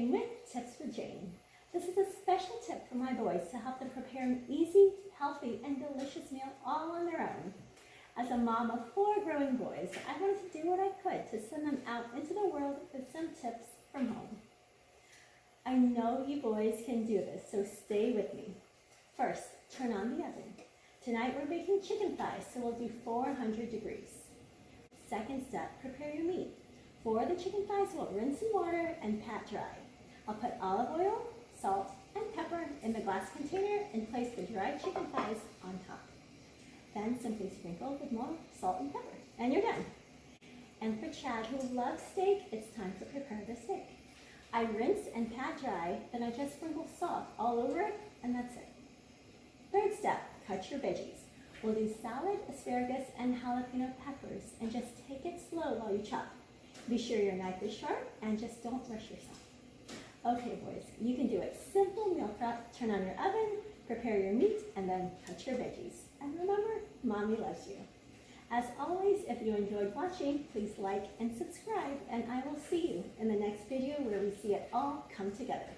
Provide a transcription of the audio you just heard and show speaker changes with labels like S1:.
S1: Cooking with Tips with Jane. This is a special tip for my boys to help them prepare an easy, healthy, and delicious meal all on their own. As a mom of 4 growing boys, I wanted to do what I could to send them out into the world with some tips from home. I know you boys can do this, so stay with me. First, turn on the oven. Tonight we're making chicken thighs, so we'll do 400 degrees. Second step, prepare your meat. For the chicken thighs, we'll rinse in water and pat dry. I'll put olive oil, salt, and pepper in the glass container and place the dried chicken thighs on top. Then simply sprinkle with more salt and pepper, and you're done. And for Chad, who loves steak, it's time to prepare the steak. I rinse and pat dry, then I just sprinkle salt all over it, and that's it. Third step, cut your veggies. We'll do salad, asparagus, and jalapeno peppers, and just take it slow while you chop. Be sure your knife is sharp, and just don't rush yourself. Okay, boys, you can do it. Simple meal prep. Turn on your oven, prepare your meat, and then cut your veggies. And remember, Mommy loves you. As always, if you enjoyed watching, please like and subscribe, and I will see you in the next video where we see it all come together.